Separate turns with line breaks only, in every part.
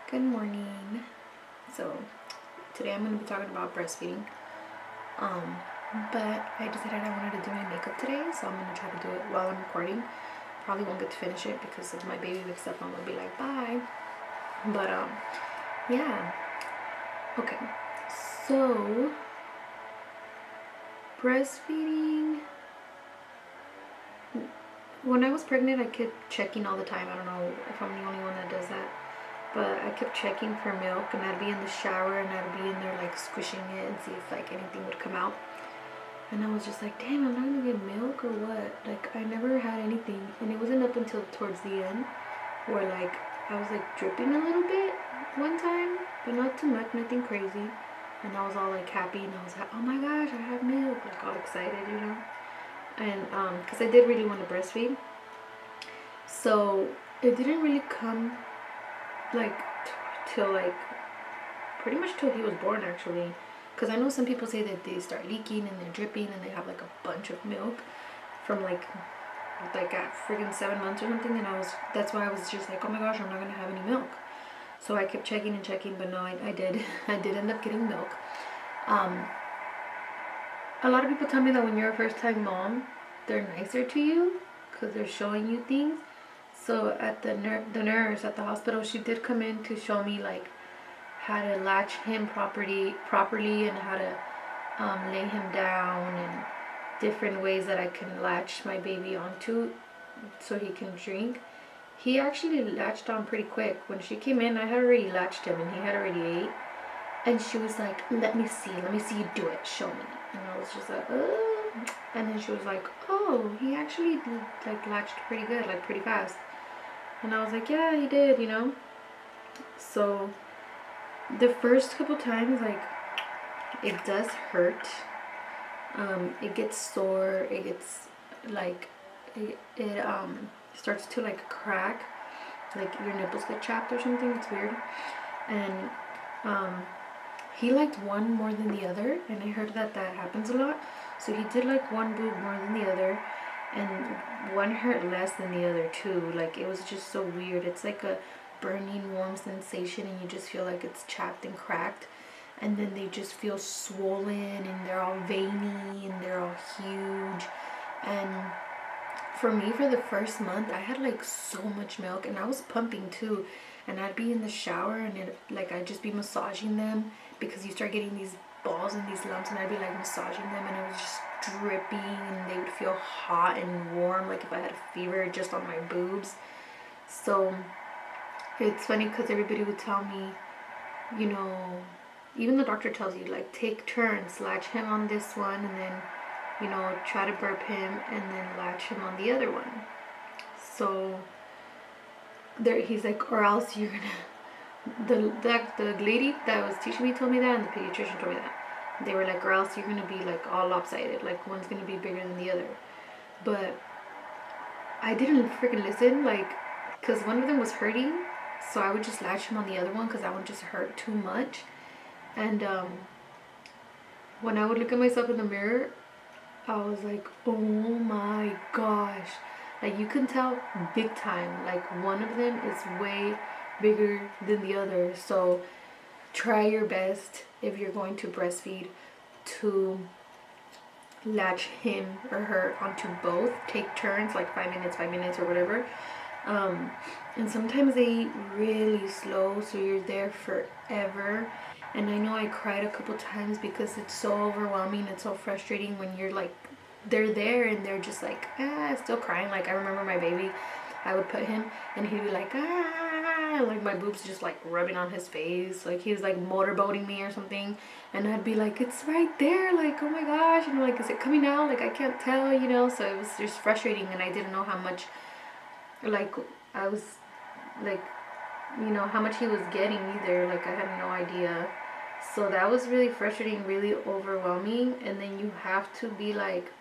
Good morning. So today I'm going to be talking about breastfeeding. Um, but I decided I wanted to do my makeup today, so I'm going to try to do it while I'm recording. Probably won't get to finish it because if my baby wakes up, I'm going to be like, bye. But yeah. Okay. So breastfeeding. When I was pregnant, I kept checking all the time. I don't know if I'm the only one that does that. But I kept checking for milk, and I'd be in the shower and I'd be in there like squishing it and see if like anything would come out. And I was just like, damn, I'm not gonna get milk or what? Like, I never had anything. And it wasn't up until towards the end where like I was like dripping a little bit one time, but not too much, nothing crazy. And I was all like happy, and I was like, oh my gosh, I have milk, like all excited. And because I did really want to breastfeed, so it didn't really come like till like pretty much till he was born actually, because I know some people say that they start leaking and they're dripping and they have like a bunch of milk from like at friggin' 7 months or something. And that's why I was just like, oh my gosh, I'm not gonna have any milk. So I kept checking and checking, but no, I did I did end up getting milk. um a lot of people tell me that when you're a first time mom, they're nicer to you because they're showing you things. So at the nurse at the hospital, she did come in to show me like how to latch him properly and how to lay him down, and different ways that I can latch my baby onto so he can drink. He actually latched on pretty quick. When she came in, I had already latched him and he had already ate. And she was like, let me see you do it, show me. And I was just like, and then she was like, oh, he actually like latched pretty good, like pretty fast. And I was like, yeah, he did. So the first couple times, like, it does hurt. It gets sore. It gets like it starts to like crack, like your nipples get chapped or something. It's weird. And um, he liked one more than the other, and I heard that happens a lot. So he did like one boob more than the other, and one hurt less than the other too. Like, it was just so weird. It's like a burning warm sensation, and you just feel like it's chapped and cracked. And then they just feel swollen, and they're all veiny, and they're all huge. And for me, for the first month, I had like so much milk, and I was pumping too. And I'd be in the shower, and I'd just be massaging them, because you start getting these balls and these lumps, and I'd be like massaging them, and it was just dripping, and they would feel hot and warm, like if I had a fever just on my boobs. So it's funny because everybody would tell me, you know, even the doctor tells you, like, take turns, latch him on this one, and then, try to burp him, and then latch him on the other one. So there, he's like, or else you're gonna, the lady that was teaching me told me that, and the pediatrician told me that. They were like, or else you're gonna be like all lopsided, like one's gonna be bigger than the other. But I didn't freaking listen, like, because one of them was hurting, so I would just latch him on the other one because that one just hurt too much. And when I would look at myself in the mirror, I was like, oh my gosh. Like, you can tell big time. Like, one of them is way bigger than the other. So try your best, if you're going to breastfeed, to latch him or her onto both. Take turns, like 5 minutes or whatever. And sometimes they eat really slow, so you're there forever. And I know I cried a couple times because it's so overwhelming. It's so frustrating when you're like, they're there and they're just like, still crying. Like, I remember my baby, I would put him and he'd be like, like my boobs just like rubbing on his face, like he was like motorboating me or something. And I'd be like, it's right there, like, oh my gosh. And like, is it coming out? Like, I can't tell. So it was just frustrating, and I didn't know how much, like, I was like, how much he was getting either. Like, I had no idea. So that was really frustrating, really overwhelming. And then you have to be like,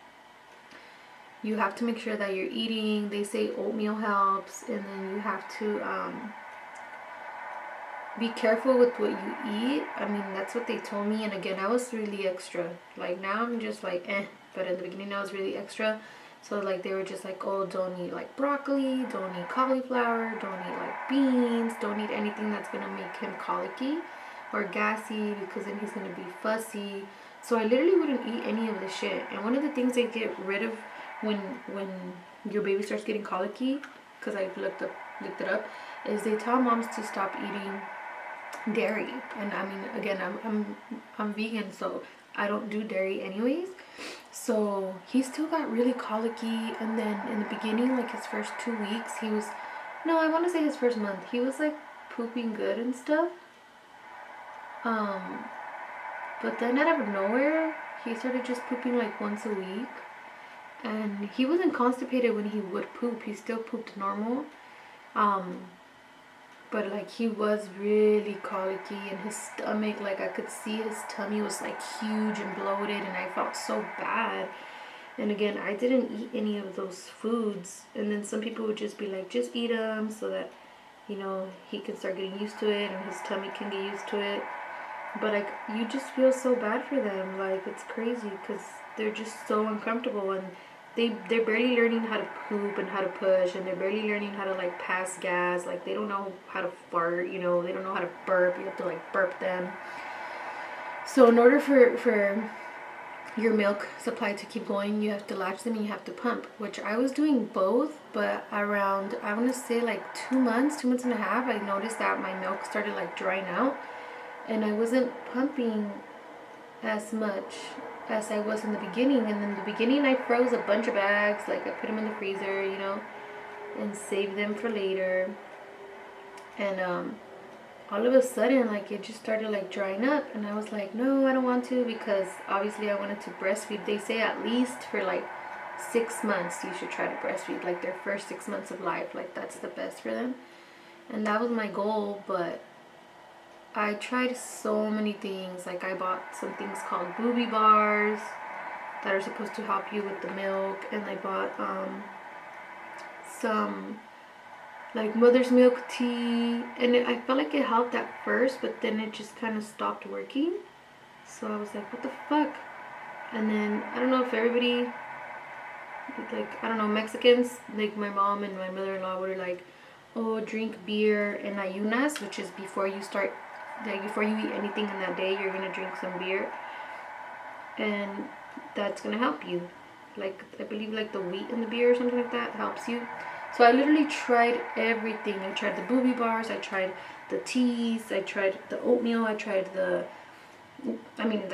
you have to make sure that you're eating. They say oatmeal helps. And then you have to be careful with what you eat. I mean, that's what they told me. And again, I was really extra. Like, now I'm just like, but in the beginning I was really extra. So like, they were just like, oh, don't eat like broccoli, don't eat cauliflower, don't eat like beans, don't eat any anything that's gonna make him colicky or gassy, because then he's gonna be fussy. So I literally wouldn't eat any of the shit. And one of the things they get rid of when your baby starts getting colicky, because I looked it up, is they tell moms to stop eating dairy. And I mean, again, I'm vegan, so I don't do dairy anyways. So he still got really colicky, and then in the beginning, like his first 2 weeks, he was, no, I want to say his first month, he was like pooping good and stuff. But then out of nowhere, he started just pooping like once a week. And he wasn't constipated when he would poop. He still pooped normal. But like he was really colicky, and his stomach, like I could see his tummy was like huge and bloated, and I felt so bad. And again, I didn't eat any of those foods. And then some people would just be like, just eat them so that, you know, he can start getting used to it and his tummy can get used to it. But like, you just feel so bad for them. Like, it's crazy because they're just so uncomfortable, and they're barely learning how to poop and how to push, and they're barely learning how to like pass gas. Like, they don't know how to fart, you know, they don't know how to burp. You have to like burp them. So in order for your milk supply to keep going, you have to latch them and you have to pump, which I was doing both. But around, I want to say like 2 months and a half, I noticed that my milk started like drying out, and I wasn't pumping as much as I was in the beginning. And in the beginning, I froze a bunch of bags, like I put them in the freezer, you know, and saved them for later. And all of a sudden, like, it just started like drying up, and I was like, no, I don't want to, because obviously I wanted to breastfeed. They say at least for like 6 months you should try to breastfeed, like their first 6 months of life, like that's the best for them. And that was my goal. But I tried so many things. Like, I bought some things called booby bars that are supposed to help you with the milk, and I bought some like mother's milk tea, and I felt like it helped at first, but then it just kind of stopped working. So I was like, what the fuck? And then I don't know if everybody, like, I don't know, Mexicans, like my mom and my mother-in-law were like, oh, drink beer and ayunas, which is before you start, like before you eat anything in that day, you're gonna drink some beer, and that's gonna help you. Like, I believe like the wheat in the beer or something like that helps you. So I literally tried everything. I tried the booby bars, I tried the teas, I tried the oatmeal, I tried the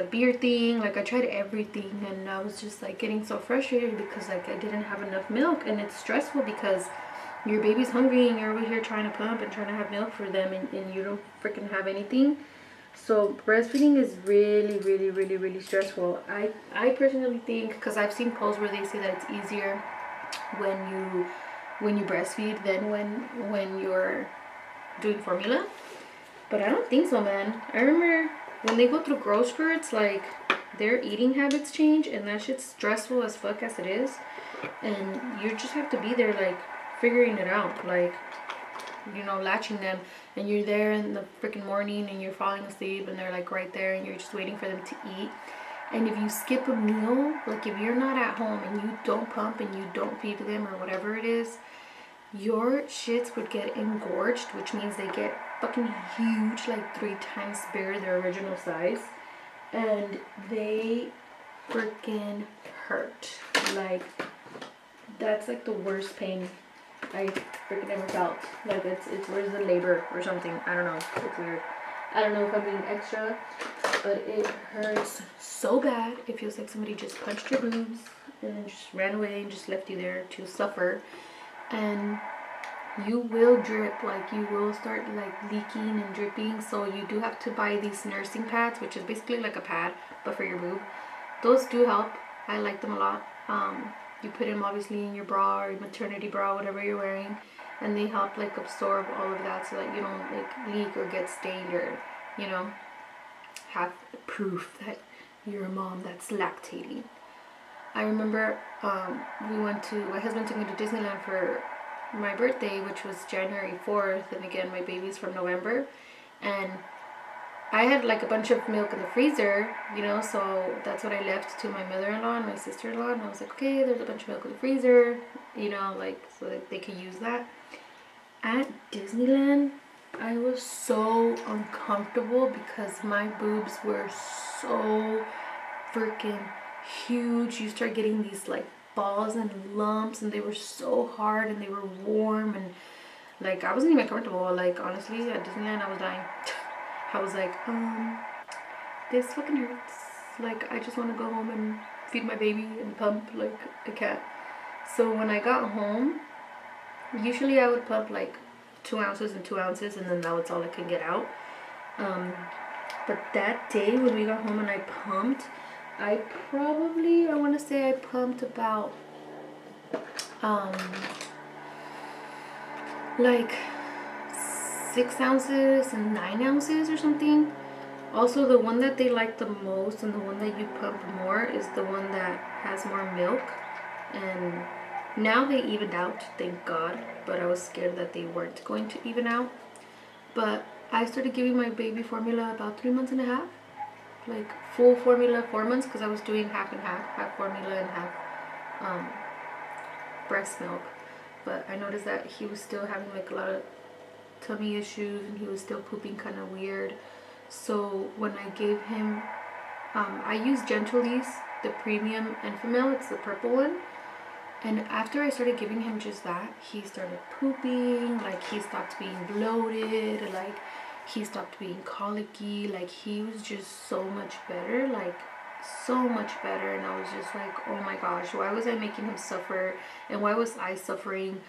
beer thing. Like, I tried everything, and I was just like getting so frustrated because like I didn't have enough milk. And it's stressful because your baby's hungry and you're over here trying to pump and trying to have milk for them, and you don't freaking have anything. So breastfeeding is really, really, really, really stressful. I personally think, because I've seen posts where they say that it's easier when you breastfeed than when you're doing formula. But I don't think so, man. I remember when they go through growth spurts, like, their eating habits change, and that shit's stressful as fuck as it is. And you just have to be there, like, figuring it out, like, you know, latching them, and you're there in the freaking morning and you're falling asleep and they're like right there and you're just waiting for them to eat. And if you skip a meal, like if you're not at home and you don't pump and you don't feed them or whatever it is, your shits would get engorged, which means they get fucking huge, like 3 times bigger their original size, and they freaking hurt. Like, that's like the worst pain I freaking ever felt. Like, it's worse than labor or something. I don't know. It's weird. I don't know if I'm being extra, but it hurts so bad. It feels like somebody just punched your boobs and then just ran away and just left you there to suffer. And you will drip. Like, you will start like leaking and dripping. So you do have to buy these nursing pads, which is basically like a pad but for your boob. Those do help. I like them a lot. You put them obviously in your bra or your maternity bra, whatever you're wearing, and they help like absorb all of that so that you don't like leak or get stained or, you know, have proof that you're a mom that's lactating. I remember my husband took me to Disneyland for my birthday, which was January 4th, and again my baby's from November, and I had like a bunch of milk in the freezer, you know, so that's what I left to my mother-in-law and my sister-in-law, and I was like, okay, there's a bunch of milk in the freezer, you know, like, so that they can use that. At Disneyland, I was so uncomfortable because my boobs were so freaking huge. You start getting these like balls and lumps, and they were so hard and they were warm, and like I wasn't even comfortable. Like honestly, at Disneyland I was dying. I was like, this fucking hurts. Like I just want to go home and feed my baby and pump like a cat. So when I got home, usually I would pump like 2 ounces and 2 ounces, and then that was all I could get out. But that day when we got home and I pumped, I want to say I pumped about like 6 ounces and 9 ounces or something. Also, the one that they like the most and the one that you pump more is the one that has more milk. And now they evened out, thank God. But I was scared that they weren't going to even out. But I started giving my baby formula about 3 months and a half. Like full formula 4 months, because I was doing half and half formula and half breast milk. But I noticed that he was still having like a lot of tummy issues and he was still pooping kind of weird. So when I gave him, I used Gentlelease, the premium Enfamil, it's the purple one. And after I started giving him just that, he started pooping, like he stopped being bloated, like he stopped being colicky, like he was just so much better, like so much better. And I was just like, oh my gosh, why was I making him suffer? And why was I suffering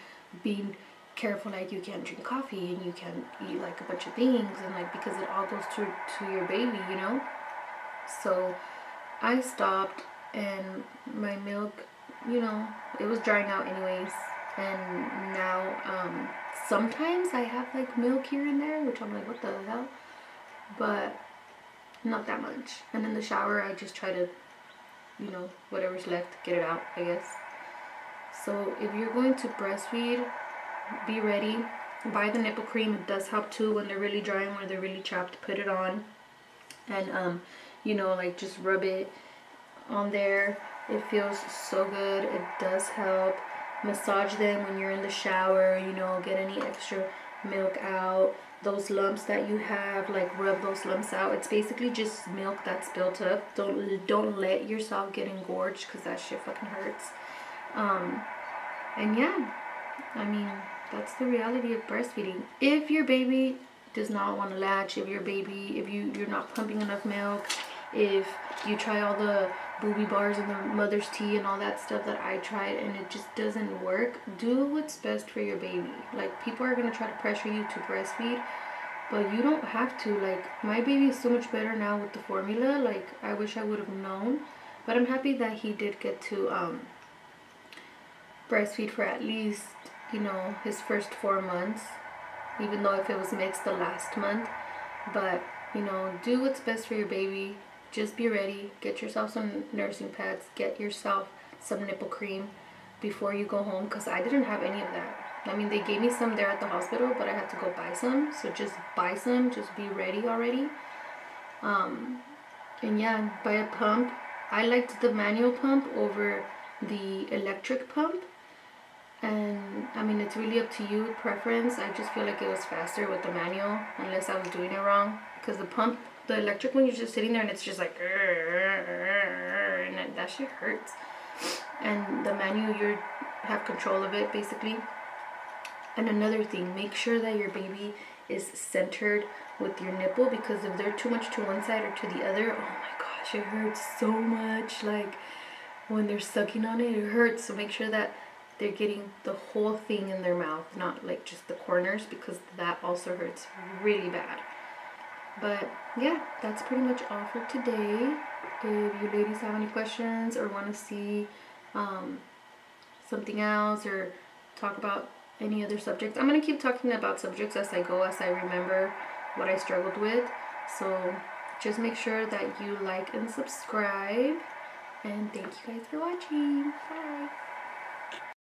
being careful, like you can't drink coffee and you can't eat like a bunch of things, and like because it all goes to your baby, you know? So I stopped, and my milk, you know, it was drying out anyways. And now sometimes I have like milk here and there, which I'm like, what the hell? But not that much. And in the shower I just try to, you know, whatever's left, get it out, I guess. So if you're going to breastfeed, be ready. Buy the nipple cream. It does help too when they're really dry and when they're really chapped. Put it on, and you know, like just rub it on there. It feels so good. It does help. Massage them when you're in the shower, you know, get any extra milk out. Those lumps that you have, like rub those lumps out. It's basically just milk that's built up. Don't let yourself get engorged, because that shit fucking hurts. And yeah, I mean, that's the reality of breastfeeding. If your baby does not want to latch, if you're not pumping enough milk, if you try all the booby bars and the mother's tea and all that stuff that I tried and it just doesn't work, do what's best for your baby. Like, people are going to try to pressure you to breastfeed, but you don't have to. Like, my baby is so much better now with the formula. Like, I wish I would have known, but I'm happy that he did get to breastfeed for at least, you know, his first 4 months, even though if it was mixed the last month. But, you know, do what's best for your baby. Just be ready. Get yourself some nursing pads. Get yourself some nipple cream before you go home, because I didn't have any of that. I mean, they gave me some there at the hospital, but I had to go buy some. So just buy some. Just be ready already. And yeah, buy a pump. I liked the manual pump over the electric pump. And I mean, it's really up to you, preference. I just feel like it was faster with the manual, unless I was doing it wrong. Because the pump, the electric one, you're just sitting there and it's just like, and that shit hurts. And the manual, you have control of it, basically. And another thing, make sure that your baby is centered with your nipple, because if they're too much to one side or to the other, oh my gosh, it hurts so much. Like, when they're sucking on it, it hurts. So make sure that they're getting the whole thing in their mouth, not like just the corners, because that also hurts really bad. But yeah, that's pretty much all for today. If you ladies have any questions or want to see something else or talk about any other subjects, I'm going to keep talking about subjects as I go, as I remember what I struggled with. So just make sure that you like and subscribe. And thank you guys for watching. Bye.